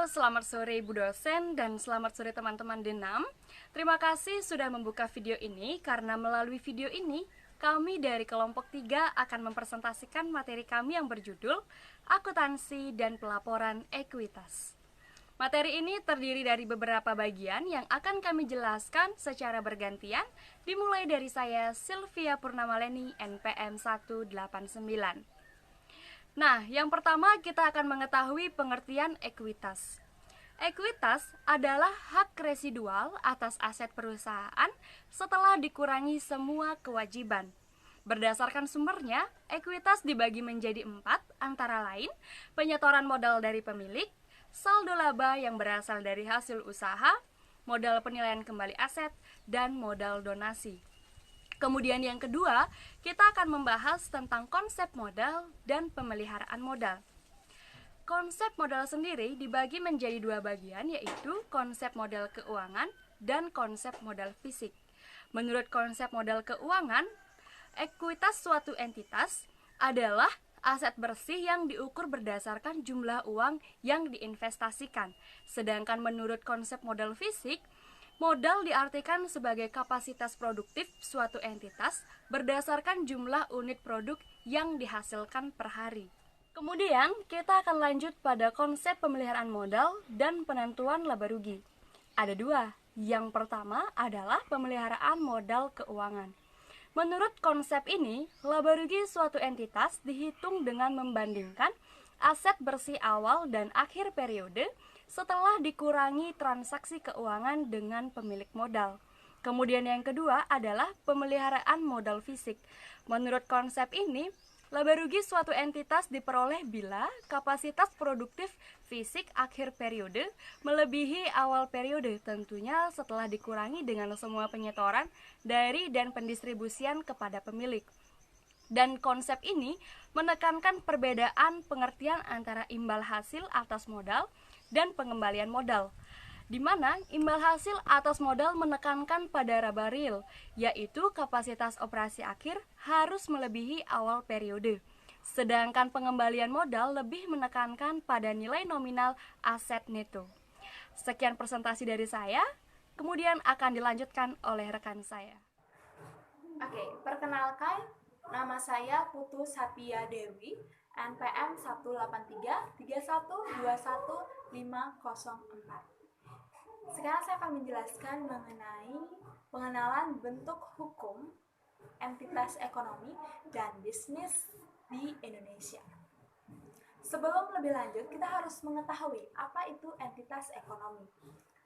selamat sore Ibu dosen dan selamat sore teman-teman Denam. Terima kasih sudah membuka video ini karena melalui video ini kami dari kelompok 3 akan mempresentasikan materi kami yang berjudul Akuntansi dan Pelaporan Ekuitas. Materi ini terdiri dari beberapa bagian yang akan kami jelaskan secara bergantian, dimulai dari saya Sylvia Purnamaleni, NPM 189. Nah, yang pertama kita akan mengetahui pengertian ekuitas. Ekuitas adalah hak residual atas aset perusahaan setelah dikurangi semua kewajiban. Berdasarkan sumbernya, ekuitas dibagi menjadi 4, antara lain penyetoran modal dari pemilik, saldo laba yang berasal dari hasil usaha, modal penilaian kembali aset, dan modal donasi. Kemudian yang kedua, kita akan membahas tentang konsep modal dan pemeliharaan modal. Konsep modal sendiri dibagi menjadi 2 bagian, yaitu konsep modal keuangan dan konsep modal fisik. Menurut konsep modal keuangan, ekuitas suatu entitas adalah aset bersih yang diukur berdasarkan jumlah uang yang diinvestasikan. Sedangkan menurut konsep modal fisik, modal diartikan sebagai kapasitas produktif suatu entitas berdasarkan jumlah unit produk yang dihasilkan per hari. Kemudian, kita akan lanjut pada konsep pemeliharaan modal dan penentuan laba rugi. Ada 2. Yang pertama adalah pemeliharaan modal keuangan. Menurut konsep ini, laba rugi suatu entitas dihitung dengan membandingkan aset bersih awal dan akhir periode setelah dikurangi transaksi keuangan dengan pemilik modal. Kemudian yang kedua adalah pemeliharaan modal fisik. Menurut konsep ini, laba rugi suatu entitas diperoleh bila kapasitas produktif fisik akhir periode melebihi awal periode, tentunya setelah dikurangi dengan semua penyetoran dari dan pendistribusian kepada pemilik. Dan konsep ini menekankan perbedaan pengertian antara imbal hasil atas modal dan pengembalian modal, di mana imbal hasil atas modal menekankan pada laba real, yaitu kapasitas operasi akhir harus melebihi awal periode. Sedangkan pengembalian modal lebih menekankan pada nilai nominal aset neto. Sekian presentasi dari saya, kemudian akan dilanjutkan oleh rekan saya. Oke, perkenalkan, nama saya Putu Satya Dewi, NPM 18331210504. Sekarang saya akan menjelaskan mengenai pengenalan bentuk hukum, entitas ekonomi, dan bisnis di Indonesia. Sebelum lebih lanjut, kita harus mengetahui apa itu entitas ekonomi.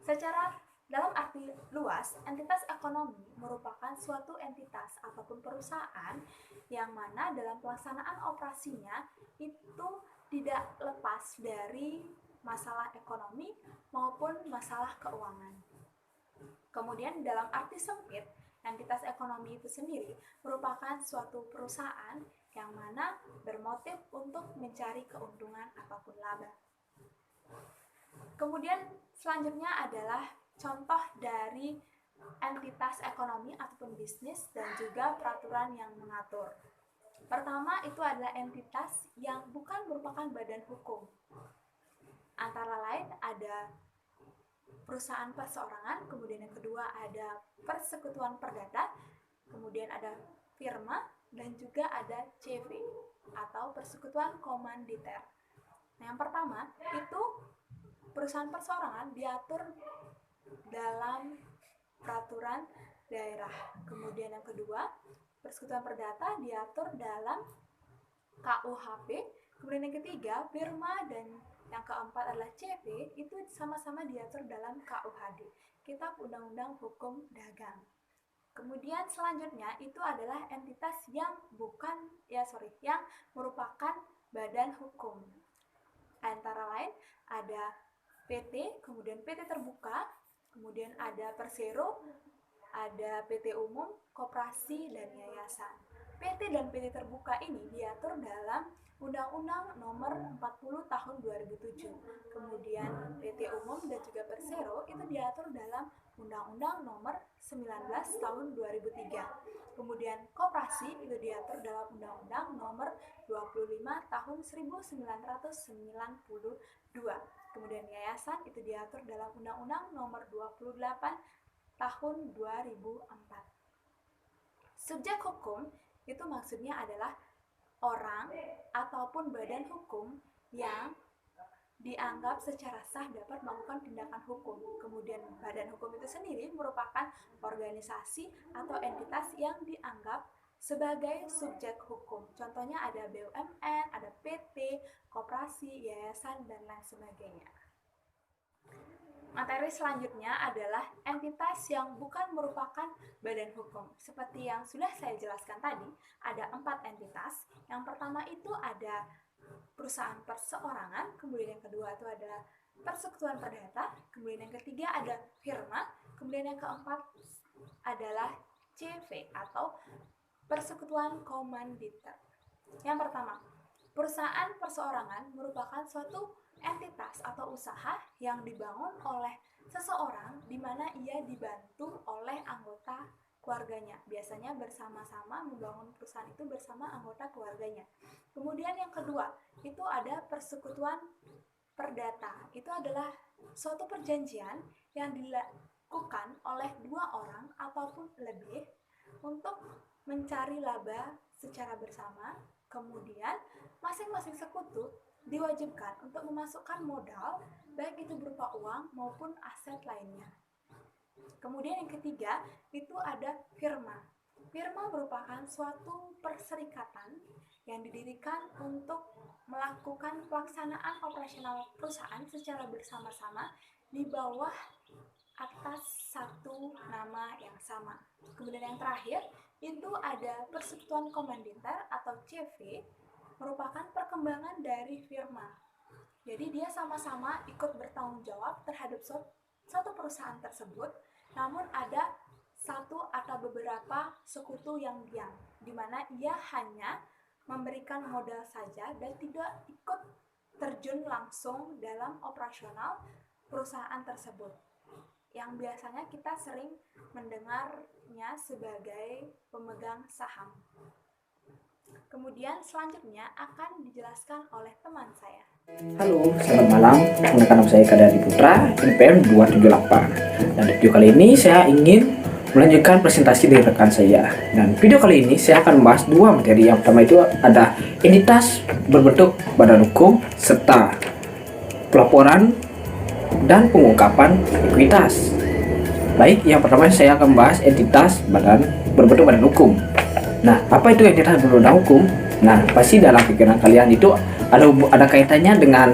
Secara dalam arti luas, entitas ekonomi merupakan suatu entitas ataupun perusahaan yang mana dalam pelaksanaan operasinya itu tidak lepas dari masalah ekonomi maupun masalah keuangan. Kemudian dalam arti sempit, entitas ekonomi itu sendiri merupakan suatu perusahaan yang mana bermotif untuk mencari keuntungan ataupun laba. Kemudian selanjutnya adalah contoh dari entitas ekonomi ataupun bisnis dan juga peraturan yang mengatur. Pertama itu adalah entitas yang bukan merupakan badan hukum. Antara lain ada perusahaan perseorangan, kemudian yang kedua ada persekutuan perdata, kemudian ada firma, dan juga ada CV atau persekutuan komanditer. Nah, yang pertama itu perusahaan perseorangan diatur dalam peraturan daerah. Kemudian yang kedua, persekutuan perdata diatur dalam KUHP. Kemudian yang ketiga, firma, dan yang keempat adalah CV, itu sama-sama diatur dalam KUHD, Kitab Undang-Undang Hukum Dagang. Kemudian selanjutnya itu adalah entitas yang yang merupakan badan hukum. Antara lain ada PT, kemudian PT terbuka, kemudian ada persero, ada PT umum, koperasi, dan yayasan. PT dan PT terbuka ini diatur dalam Undang-Undang Nomor 40 Tahun 2007. Kemudian PT umum dan juga persero itu diatur dalam Undang-Undang Nomor 19 Tahun 2003. Kemudian koperasi itu diatur dalam Undang-Undang Nomor 25 Tahun 1992. Kemudian yayasan itu diatur dalam Undang-Undang Nomor 28 Tahun 2004. Subjek hukum itu maksudnya adalah orang ataupun badan hukum yang dianggap secara sah dapat melakukan tindakan hukum. Kemudian badan hukum itu sendiri merupakan organisasi atau entitas yang dianggap sebagai subjek hukum. Contohnya ada BUMN, ada PT, koperasi, yayasan, dan lain sebagainya. Materi selanjutnya adalah entitas yang bukan merupakan badan hukum. Seperti yang sudah saya jelaskan tadi, ada 4 entitas. Yang pertama itu ada perusahaan perseorangan, kemudian yang kedua itu ada persekutuan perdata, kemudian yang ketiga ada firma, kemudian yang keempat adalah CV atau persekutuan komanditer. Yang pertama, perusahaan perseorangan merupakan suatu entitas atau usaha yang dibangun oleh seseorang di mana ia dibantu oleh anggota keluarganya. Biasanya bersama-sama membangun perusahaan itu bersama anggota keluarganya. Kemudian yang kedua, itu ada persekutuan perdata. Itu adalah suatu perjanjian yang dilakukan oleh 2 orang ataupun lebih untuk mencari laba secara bersama. Kemudian masing-masing sekutu diwajibkan untuk memasukkan modal, baik itu berupa uang maupun aset lainnya. Kemudian yang ketiga, itu ada firma. Firma merupakan suatu perserikatan yang didirikan untuk melakukan pelaksanaan operasional perusahaan secara bersama-sama di bawah atas satu nama yang sama. Kemudian yang terakhir, itu ada persekutuan komanditer atau CV, merupakan perkembangan dari firma. Jadi dia sama-sama ikut bertanggung jawab terhadap suatu perusahaan tersebut, namun ada satu atau beberapa sekutu yang diam, di mana ia hanya memberikan modal saja dan tidak ikut terjun langsung dalam operasional perusahaan tersebut, yang biasanya kita sering mendengarnya sebagai pemegang saham. Kemudian selanjutnya akan dijelaskan oleh teman saya. Halo, selamat malam. Perkenalkan nama saya Kadari Putra, NPM 278. Dan di video kali ini saya ingin melanjutkan presentasi dari rekan saya. Dan video kali ini saya akan membahas 2 materi. Yang pertama itu ada entitas berbentuk badan hukum serta pelaporan dan pengungkapan ekuitas. Baik, yang pertama saya akan membahas entitas berbentuk badan hukum. Nah, apa itu entitas berbentuk hukum? Nah, pasti dalam pikiran kalian itu ada kaitannya dengan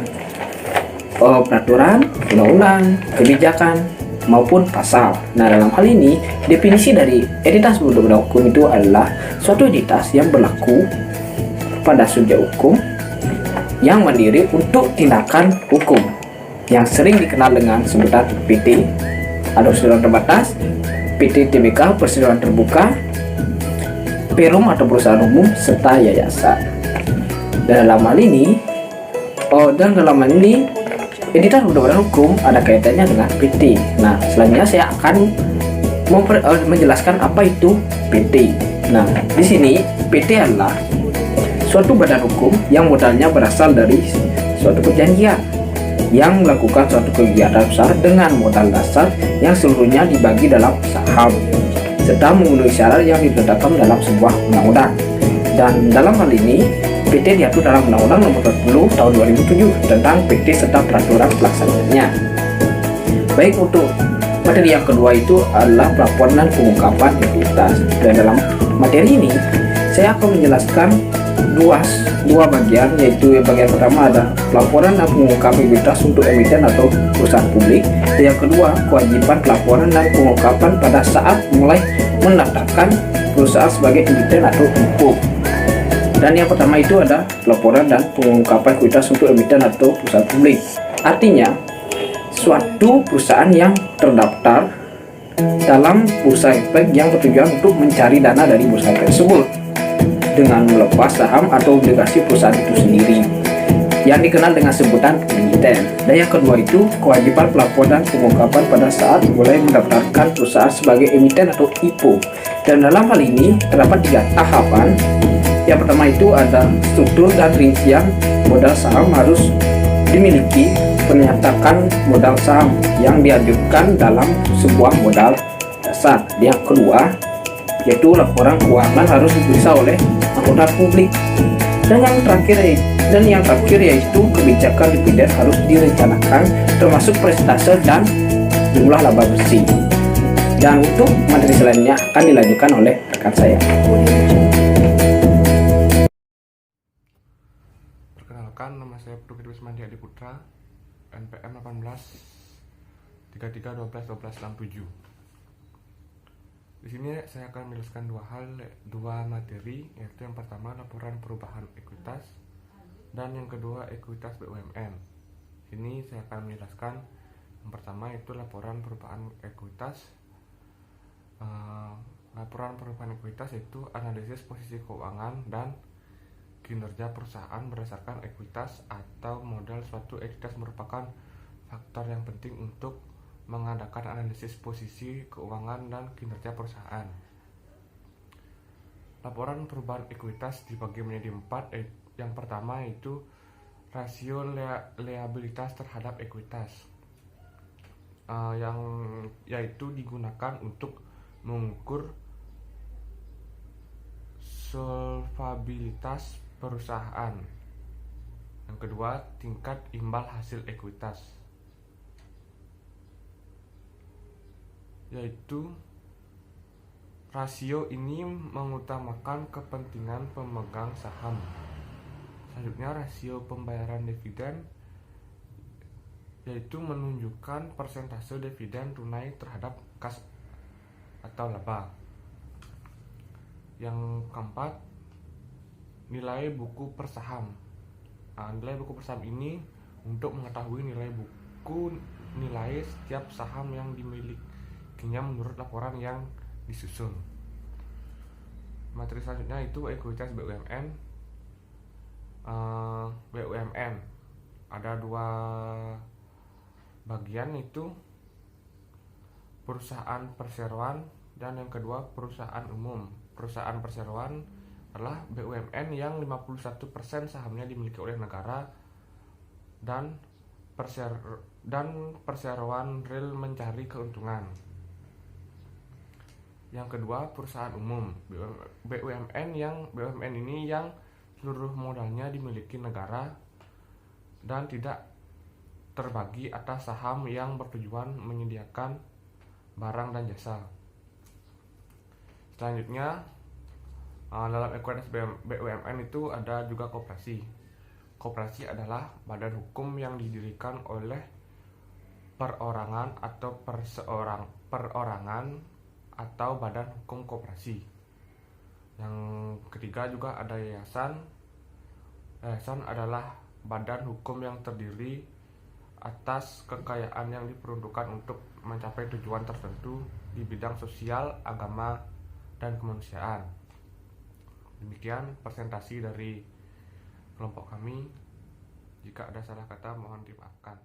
peraturan, undang-undang, kebijakan maupun pasal. Nah, dalam hal ini definisi dari entitas berbentuk hukum itu adalah suatu entitas yang berlaku pada subjek hukum yang mandiri untuk tindakan hukum, yang sering dikenal dengan sebutan PT atau perseroan terbatas, PT TBK perseroan terbuka, Perum atau perusahaan umum, serta yayasan. Dan dalam hal ini entitas berbentuk hukum ada kaitannya dengan PT. Nah, selanjutnya saya akan menjelaskan apa itu PT. Nah, di sini PT adalah suatu badan hukum yang modalnya berasal dari suatu perjanjian yang melakukan suatu kegiatan besar dengan modal dasar yang seluruhnya dibagi dalam saham serta memenuhi syarat yang ditetapkan dalam sebuah undang-undang. Dan dalam hal ini PT diatur dalam Undang-Undang Nomor 40 Tahun 2007 tentang PT serta peraturan pelaksanaannya. Baik, untuk materi yang kedua itu adalah pelaporan dan pengungkapan ekuitas. Dan dalam materi ini saya akan menjelaskan dua bagian, yaitu yang bagian pertama ada pelaporan dan pengungkapan ekuitas untuk emiten atau perusahaan publik. Dan yang kedua, kewajiban pelaporan dan pengungkapan pada saat mulai mendaftarkan perusahaan sebagai emiten atau IPO. Dan yang pertama itu ada pelaporan dan pengungkapan ekuitas untuk emiten atau perusahaan publik. Artinya, suatu perusahaan yang terdaftar dalam bursa efek yang bertujuan untuk mencari dana dari bursa efek tersebut dengan melepas saham atau obligasi perusahaan itu sendiri, yang dikenal dengan sebutan emiten. Dan yang kedua itu kewajiban pelaporan dan pengungkapan pada saat mulai mendaftarkan perusahaan sebagai emiten atau IPO. Dan dalam hal ini terdapat 3 tahapan. Yang pertama itu ada struktur dan rincian modal saham harus dimiliki penyatakan modal saham yang diajukan dalam sebuah modal dasar. Yang kedua, yaitu laporan keuangan harus diperiksa oleh anggota publik. Dan yang terakhir yaitu kebijakan dividen harus direncanakan termasuk persentase dan jumlah laba bersih. Dan untuk materi selanjutnya akan dilanjutkan oleh rekan saya. Perkenalkan, nama saya Putri Wismandi Adi Putra, NPM 18 33 12 12 67. Di sini saya akan menjelaskan dua materi, yaitu yang pertama laporan perubahan ekuitas dan yang kedua ekuitas BUMN. Sini saya akan menjelaskan yang pertama itu laporan perubahan ekuitas. Laporan perubahan ekuitas itu analisis posisi keuangan dan kinerja perusahaan berdasarkan ekuitas atau modal. Suatu ekuitas merupakan faktor yang penting untuk mengadakan analisis posisi keuangan dan kinerja perusahaan. Laporan perubahan ekuitas dibagi menjadi 4. Yang pertama yaitu rasio liabilitas terhadap ekuitas, yang yaitu digunakan untuk mengukur solvabilitas perusahaan. Yang kedua, tingkat imbal hasil ekuitas, yaitu rasio ini mengutamakan kepentingan pemegang saham. Selanjutnya, rasio pembayaran dividen, yaitu menunjukkan persentase dividen tunai terhadap kas atau laba. Yang keempat, nilai buku per saham. Nilai buku per saham ini untuk mengetahui nilai setiap saham yang dimilikinya menurut laporan yang disusun. Materi selanjutnya itu ekuitas BUMN. BUMN ada dua bagian, itu perusahaan perseroan dan yang kedua perusahaan umum. Perusahaan perseroan adalah BUMN yang 51% sahamnya dimiliki oleh negara dan perseroan real mencari keuntungan. Yang kedua perusahaan umum, BUMN ini yang seluruh modalnya dimiliki negara dan tidak terbagi atas saham yang bertujuan menyediakan barang dan jasa. Selanjutnya, dalam ekuitas BUMN itu ada juga koperasi. Koperasi adalah badan hukum yang didirikan oleh perorangan atau badan hukum koperasi. Yang ketiga juga ada yayasan. Yayasan adalah badan hukum yang terdiri atas kekayaan yang diperuntukkan untuk mencapai tujuan tertentu di bidang sosial, agama, dan kemanusiaan. Demikian presentasi dari kelompok kami. Jika ada salah kata mohon dimaafkan.